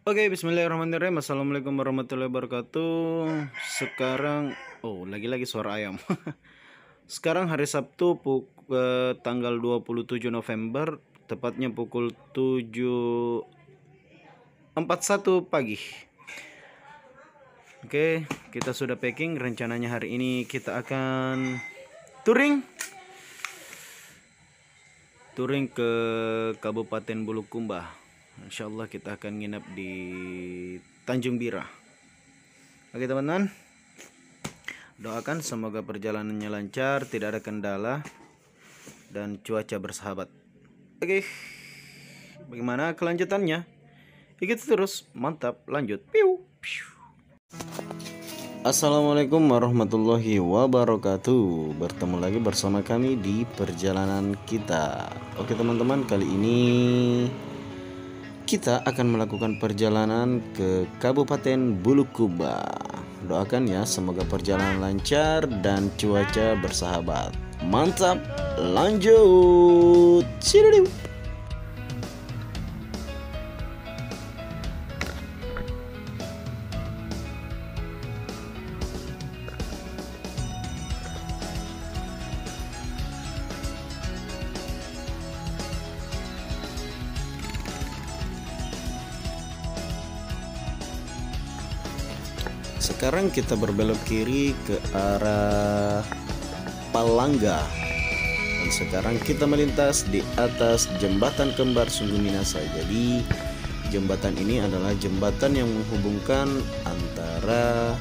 Oke, bismillahirrahmanirrahim. Assalamualaikum warahmatullahi wabarakatuh. Sekarang, lagi-lagi suara ayam. Sekarang hari Sabtu, tanggal 27 November, tepatnya pukul 7.41 pagi. Oke, kita sudah packing. Rencananya hari ini kita akan touring ke Kabupaten Bulukumba. Insya Allah kita akan nginap di Tanjung Bira. Oke teman-teman, doakan semoga perjalanannya lancar, tidak ada kendala, dan cuaca bersahabat. Oke, bagaimana kelanjutannya? Ikuti terus, mantap, lanjut. Piu. Assalamualaikum warahmatullahi wabarakatuh. Bertemu lagi bersama kami di perjalanan kita. Oke teman-teman, kali ini kita akan melakukan perjalanan ke Kabupaten Bulukumba. Doakan ya, semoga perjalanan lancar dan cuaca bersahabat. Mantap, lanjut. Sididiu. Sekarang kita berbelok kiri ke arah Palangga. Dan sekarang kita melintas di atas jembatan kembar Sungguh Minasa. Jadi jembatan ini adalah jembatan yang menghubungkan antara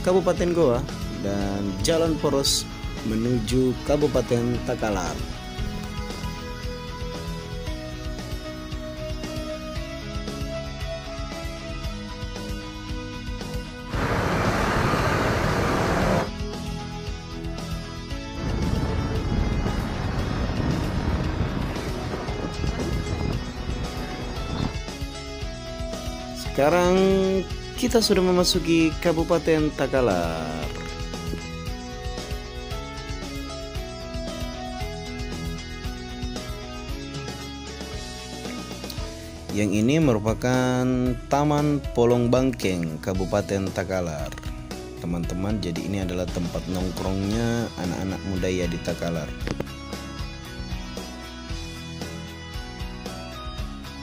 Kabupaten Goa dan jalan poros menuju Kabupaten Takalar. Sekarang kita sudah memasuki Kabupaten Takalar. Yang ini merupakan Taman Polong Bangkeng, Kabupaten Takalar. Teman-teman, jadi ini adalah tempat nongkrongnya anak-anak muda ya di Takalar.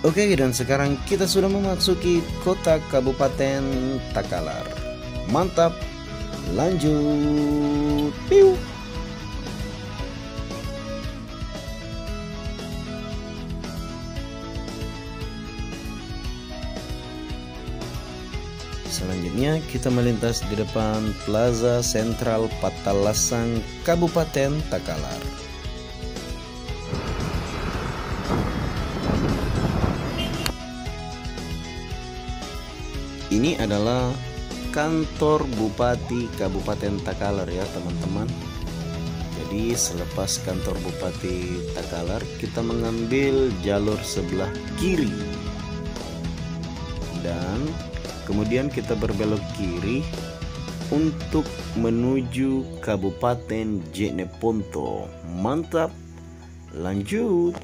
Oke, dan sekarang kita sudah memasuki kota Kabupaten Takalar. Mantap, lanjut. Piu. Selanjutnya kita melintas di depan Plaza Sentral Patalasang, Kabupaten Takalar. Ini adalah kantor Bupati Kabupaten Takalar ya teman-teman. Jadi selepas kantor Bupati Takalar, kita mengambil jalur sebelah kiri dan kemudian kita berbelok kiri untuk menuju Kabupaten Jeneponto. Mantap, lanjut.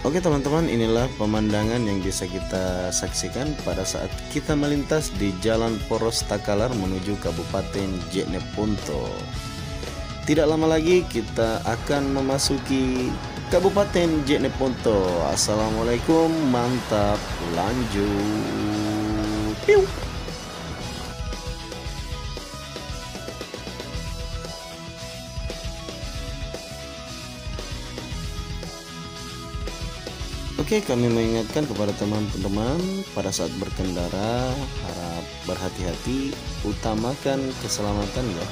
Oke teman-teman, inilah pemandangan yang bisa kita saksikan pada saat kita melintas di Jalan Poros Takalar menuju Kabupaten Jeneponto. Tidak lama lagi kita akan memasuki Kabupaten Jeneponto. Assalamualaikum, mantap, lanjut. Piu. Oke, kami mengingatkan kepada teman-teman pada saat berkendara harap berhati-hati, utamakan keselamatan ya.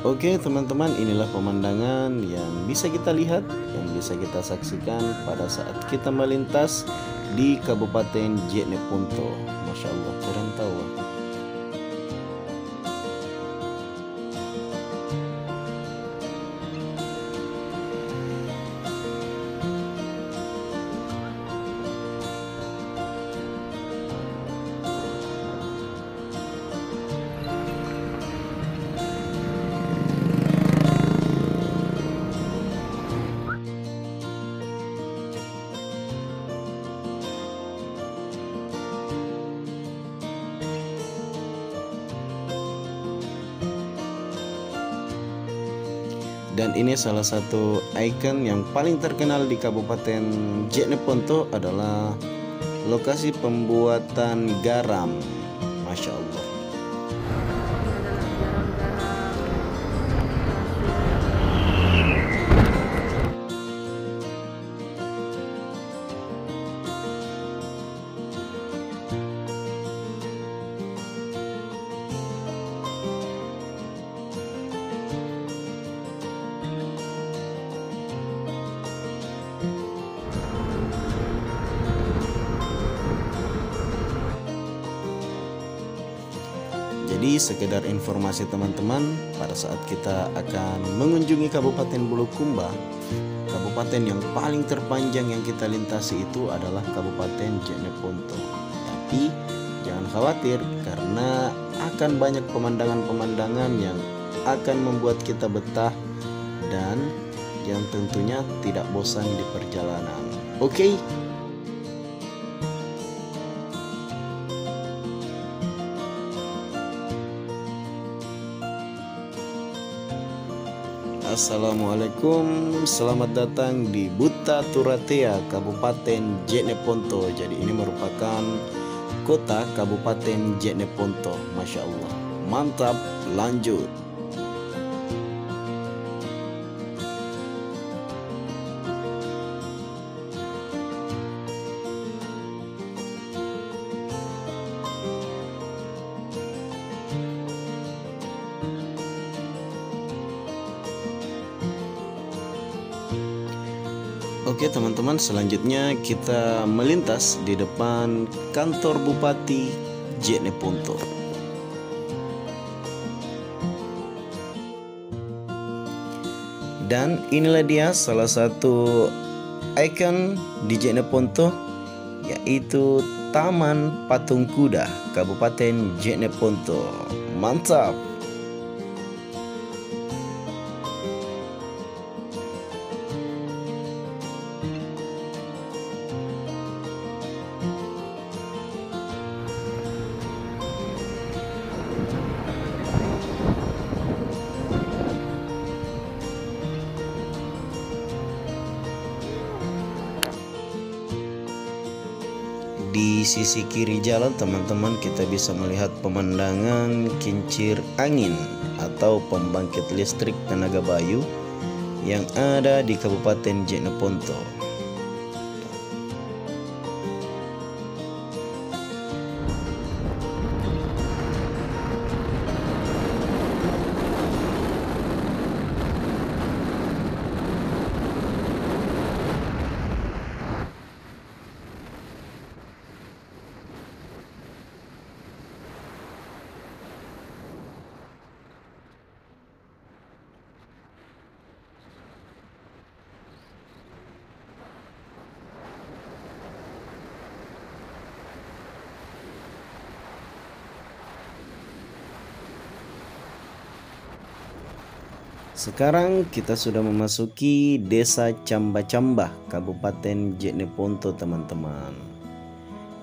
Oke teman-teman, inilah pemandangan yang bisa kita lihat, yang bisa kita saksikan pada saat kita melintas di Kabupaten Jeneponto. Masya Allah, keren tahu. Dan ini salah satu ikon yang paling terkenal di Kabupaten Jeneponto adalah lokasi pembuatan garam. Masya Allah. Jadi sekedar informasi teman-teman, pada saat kita akan mengunjungi Kabupaten Bulukumba, kabupaten yang paling terpanjang yang kita lintasi itu adalah Kabupaten Jeneponto. Tapi jangan khawatir, karena akan banyak pemandangan-pemandangan yang akan membuat kita betah dan yang tentunya tidak bosan di perjalanan. Oke? Assalamualaikum, selamat datang di Buta Turatea, Kabupaten Jeneponto. Jadi ini merupakan kota Kabupaten Jeneponto. Masya Allah, mantap, lanjut. Oke teman-teman, selanjutnya kita melintas di depan kantor Bupati Jeneponto. Dan inilah dia salah satu ikon di Jeneponto, yaitu Taman Patung Kuda Kabupaten Jeneponto. Mantap. Di sisi kiri jalan teman-teman, kita bisa melihat pemandangan kincir angin atau pembangkit listrik tenaga bayu yang ada di Kabupaten Jeneponto. Sekarang kita sudah memasuki Desa Camba-Camba, Kabupaten Jeneponto teman-teman.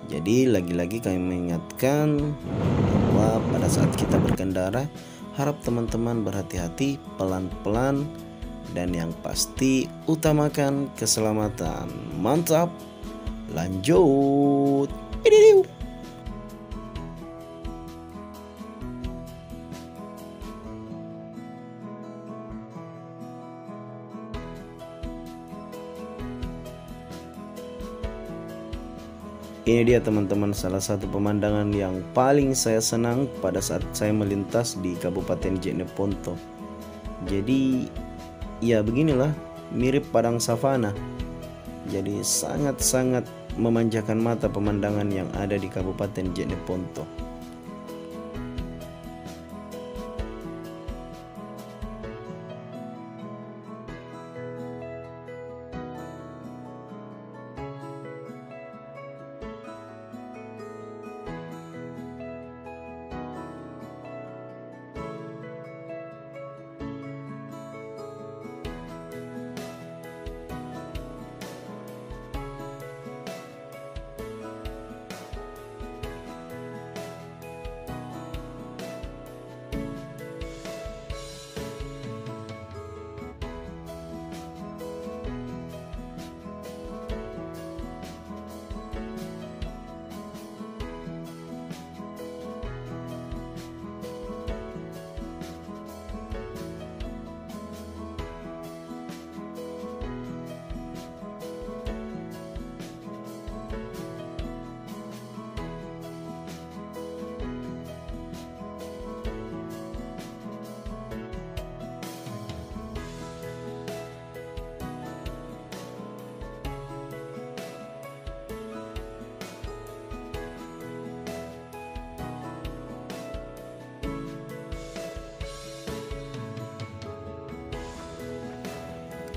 Jadi lagi-lagi kami mengingatkan bahwa pada saat kita berkendara, harap teman-teman berhati-hati, pelan-pelan, dan yang pasti utamakan keselamatan. Mantap, lanjut. Ini dia teman-teman, salah satu pemandangan yang paling saya senang pada saat saya melintas di Kabupaten Jeneponto. Jadi ya beginilah, mirip padang savana. Jadi sangat-sangat memanjakan mata pemandangan yang ada di Kabupaten Jeneponto.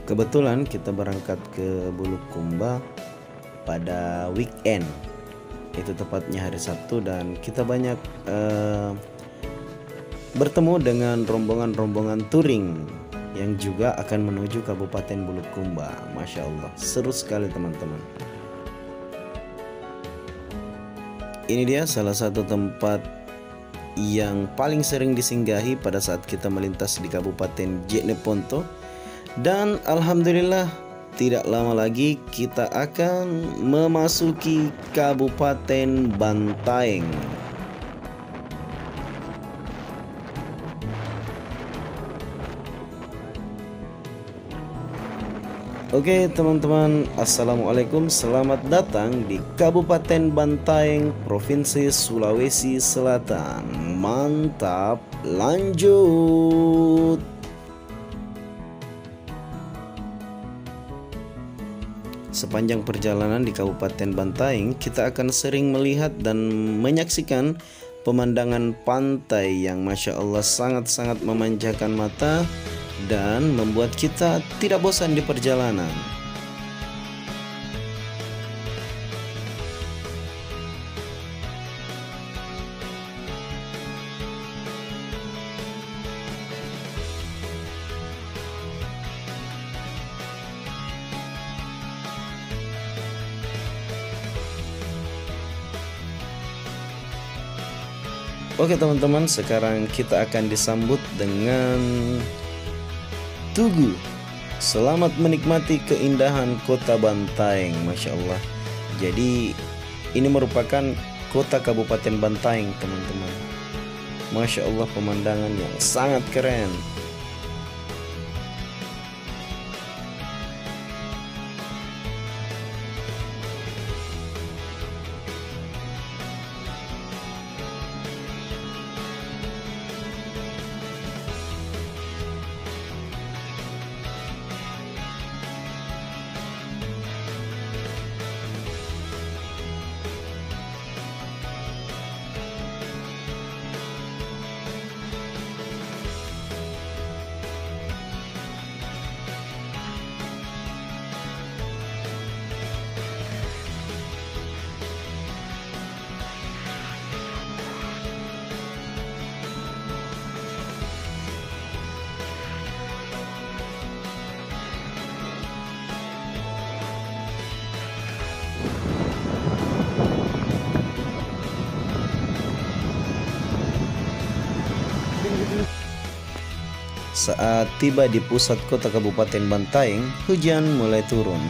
Kebetulan kita berangkat ke Bulukumba pada weekend, itu tepatnya hari Sabtu, dan kita banyak bertemu dengan rombongan-rombongan touring yang juga akan menuju Kabupaten Bulukumba. Masya Allah, seru sekali teman-teman. Ini dia salah satu tempat yang paling sering disinggahi pada saat kita melintas di Kabupaten Jeneponto. Dan alhamdulillah tidak lama lagi kita akan memasuki Kabupaten Bantaeng. Oke teman-teman, assalamualaikum, selamat datang di Kabupaten Bantaeng, Provinsi Sulawesi Selatan. Mantap, lanjut. Sepanjang perjalanan di Kabupaten Bantaeng, kita akan sering melihat dan menyaksikan pemandangan pantai yang Masya Allah sangat-sangat memanjakan mata dan membuat kita tidak bosan di perjalanan. Oke teman-teman, sekarang kita akan disambut dengan tugu. Selamat menikmati keindahan kota Bantaeng, Masya Allah. Jadi ini merupakan kota Kabupaten Bantaeng teman-teman. Masya Allah, pemandangan yang sangat keren. Saat tiba di pusat kota Kabupaten Bantaeng, hujan mulai turun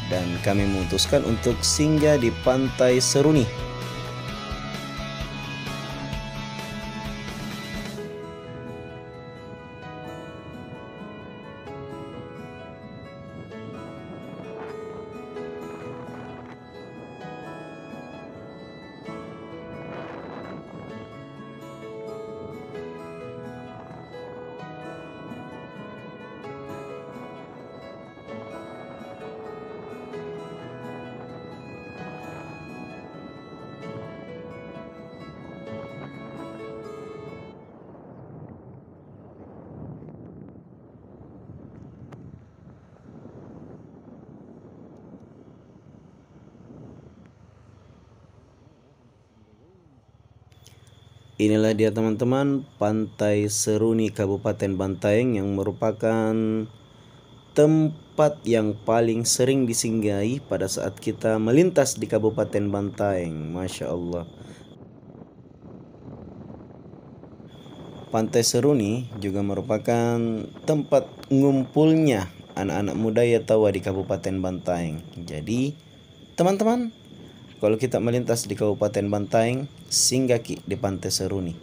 dan kami memutuskan untuk singgah di Pantai Seruni. Inilah dia teman-teman, Pantai Seruni Kabupaten Bantaeng yang merupakan tempat yang paling sering disinggahi pada saat kita melintas di Kabupaten Bantaeng. Masya Allah. Pantai Seruni juga merupakan tempat ngumpulnya anak-anak muda Yatawa di Kabupaten Bantaeng. Jadi, teman-teman, kalau kita melintas di Kabupaten Bantaeng, singgah di Pantai Seruni.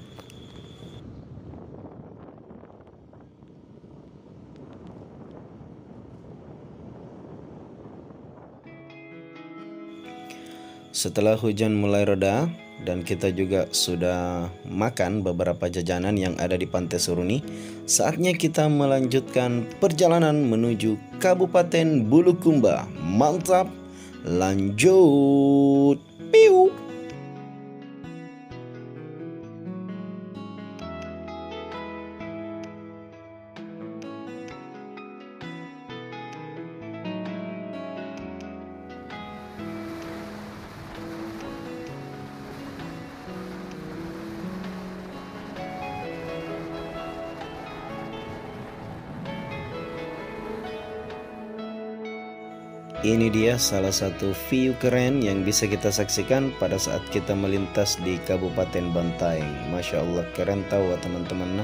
Setelah hujan mulai reda dan kita juga sudah makan beberapa jajanan yang ada di Pantai Seruni, saatnya kita melanjutkan perjalanan menuju Kabupaten Bulukumba. Mantap, lanjut. Piu. Ini dia salah satu view keren yang bisa kita saksikan pada saat kita melintas di Kabupaten Bantaeng. Masya Allah, keren tahu teman-teman.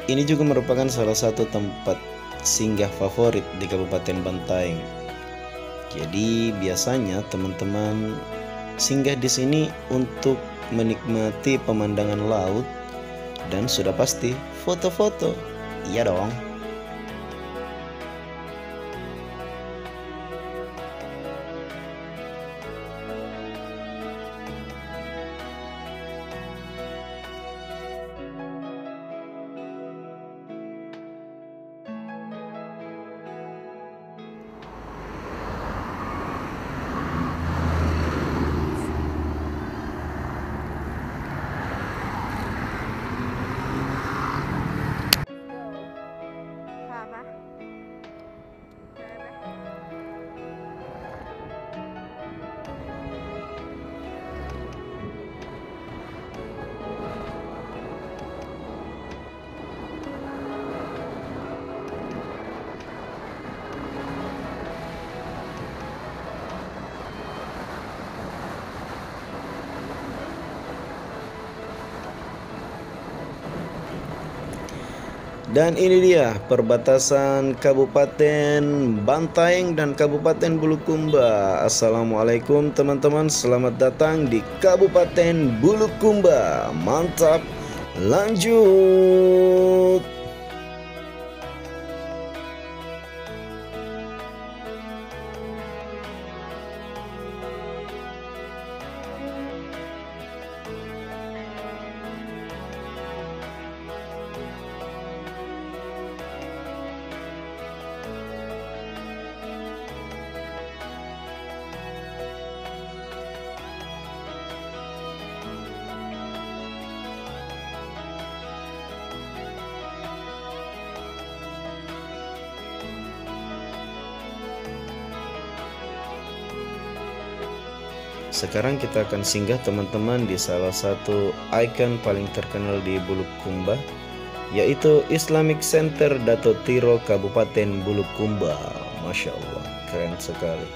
Ini juga merupakan salah satu tempat singgah favorit di Kabupaten Bantaeng. Jadi biasanya teman-teman singgah di sini untuk menikmati pemandangan laut dan sudah pasti foto-foto. Iya dong. Dan ini dia perbatasan Kabupaten Bantaeng dan Kabupaten Bulukumba. Assalamualaikum teman-teman, selamat datang di Kabupaten Bulukumba. Mantap, lanjut. Sekarang kita akan singgah teman-teman di salah satu ikon paling terkenal di Bulukumba, yaitu Islamic Center Dato Tiro Kabupaten Bulukumba. Masya Allah, keren sekali.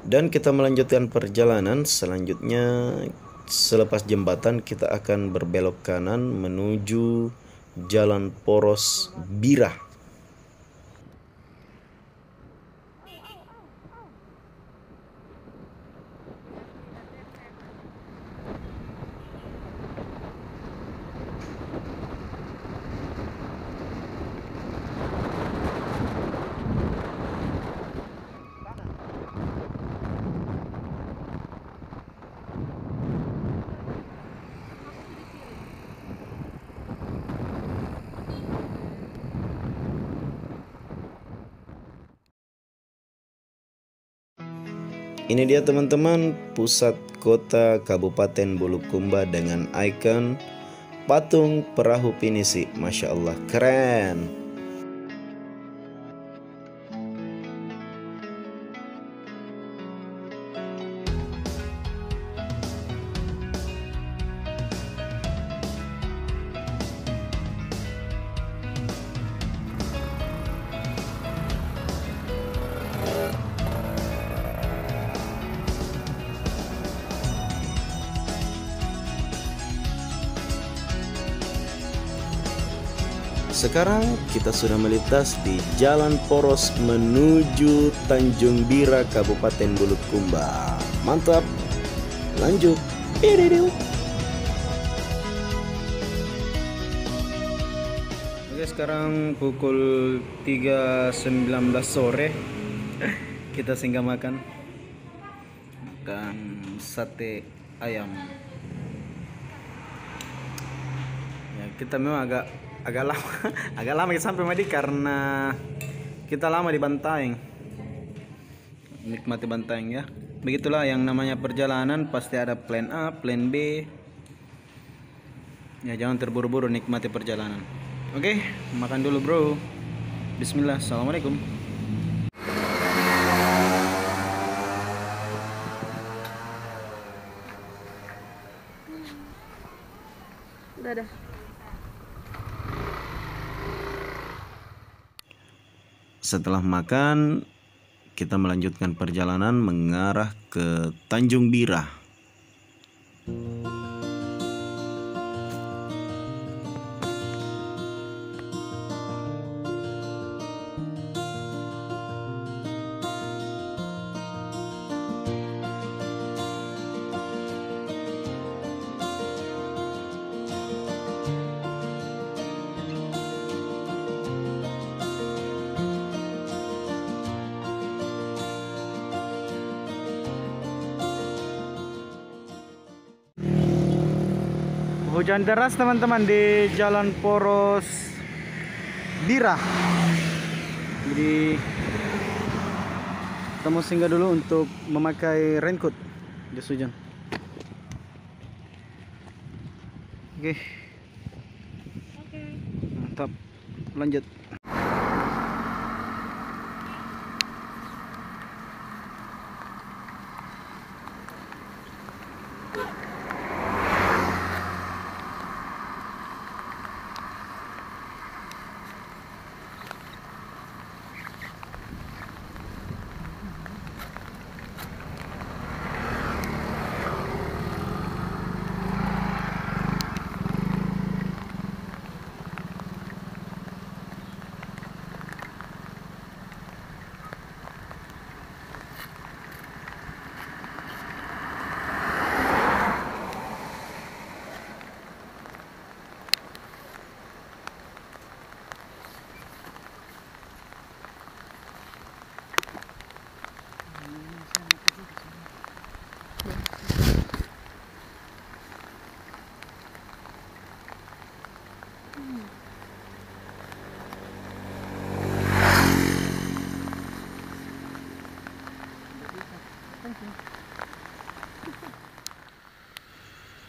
Dan kita melanjutkan perjalanan. Selanjutnya selepas jembatan kita akan berbelok kanan menuju Jalan Poros Bira. Ini dia teman-teman, pusat kota Kabupaten Bulukumba dengan ikon patung perahu pinisi. Masya Allah, keren. Sekarang kita sudah melintas di Jalan Poros menuju Tanjung Bira, Kabupaten Bulukumba. Mantap, lanjut. Oke, sekarang pukul 3.19 sore. Kita singgah makan sate ayam. Ya, kita memang agak lama agak lama sampai Madi karena kita lama di Bantaeng. Nikmati Bantaeng ya. Begitulah yang namanya perjalanan, pasti ada plan A, plan B. Ya, jangan terburu-buru, nikmati perjalanan. Oke, makan dulu bro. Bismillah, assalamualaikum. Dadah. Setelah makan, kita melanjutkan perjalanan mengarah ke Tanjung Bira. Hujan deras teman-teman di Jalan Poros Bira. Jadi kita mau singgah dulu untuk memakai raincoat jas hujan. Oke. Mantap. Lanjut.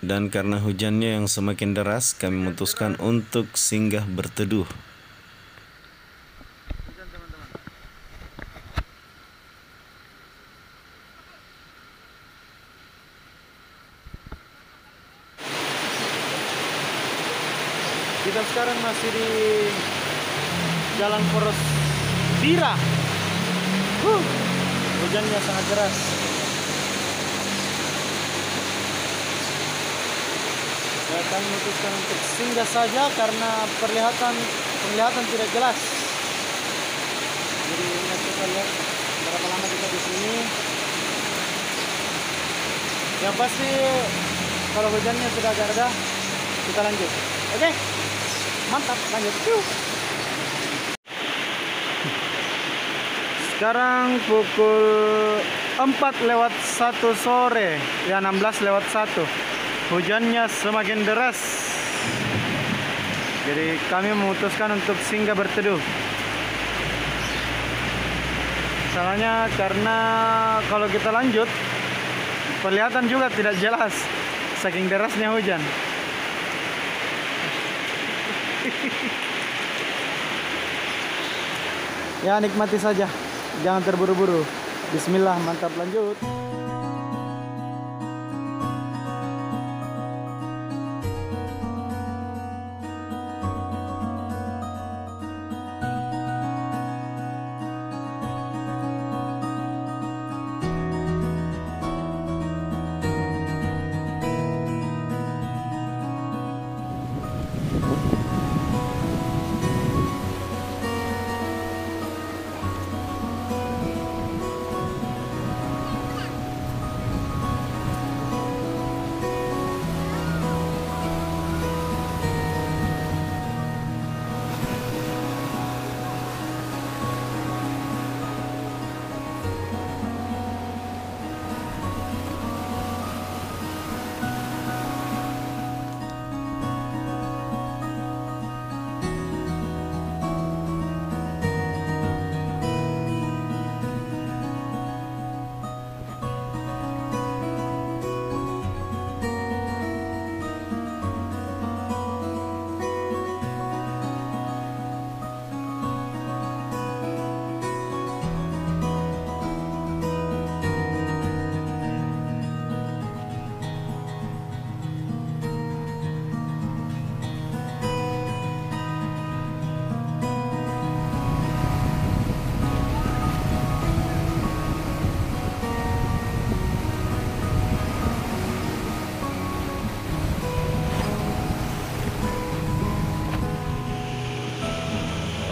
Dan karena hujannya yang semakin deras, kami memutuskan untuk singgah berteduh. Kita sekarang masih di Jalan Poros Bira. Hujannya sangat deras. Kami memutuskan untuk singgah saja karena penglihatan tidak jelas. Jadi kita lihat berapa lama kita di sini. Yang pasti kalau hujannya sudah agak reda, kita lanjut. Oke, mantap, lanjut. Sekarang pukul 4:01 sore, ya 16:01. Hujannya semakin deras. Jadi kami memutuskan untuk singgah berteduh. Salahnya karena kalau kita lanjut, kelihatan juga tidak jelas saking derasnya hujan. Ya, nikmati saja, jangan terburu-buru. Bismillah, mantap, lanjut.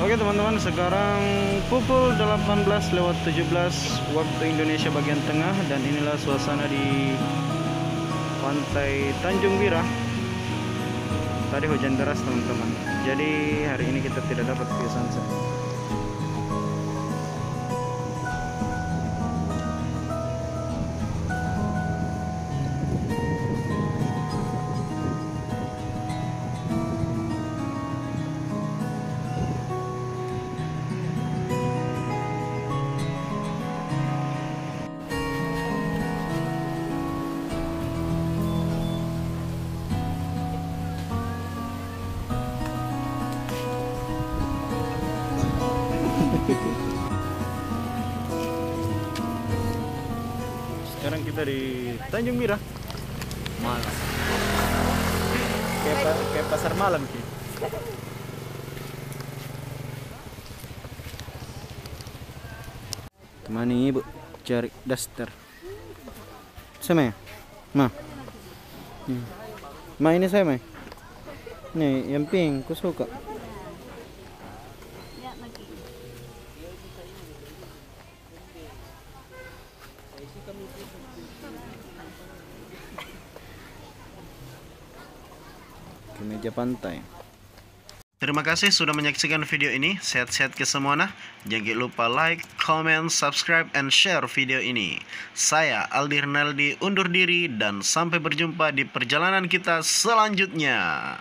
Oke teman-teman, sekarang pukul 18:17 waktu Indonesia bagian tengah, dan inilah suasana di pantai Tanjung Bira. Tadi hujan deras teman-teman, jadi hari ini kita tidak dapat view sunset. Sekarang kita di Tanjung Bira. Malam. Kayak pasar malam sih. Temani ibu cari daster. Sama ya? Ma. Ma, ini saya, Ma. Nih, yang pink, aku suka. Ke meja pantai. Terima kasih sudah menyaksikan video ini. Sehat-sehat ke semuanya. Jangan lupa like, comment, subscribe, and share video ini. Saya Aldi Rinaldi undur diri dan sampai berjumpa di perjalanan kita selanjutnya.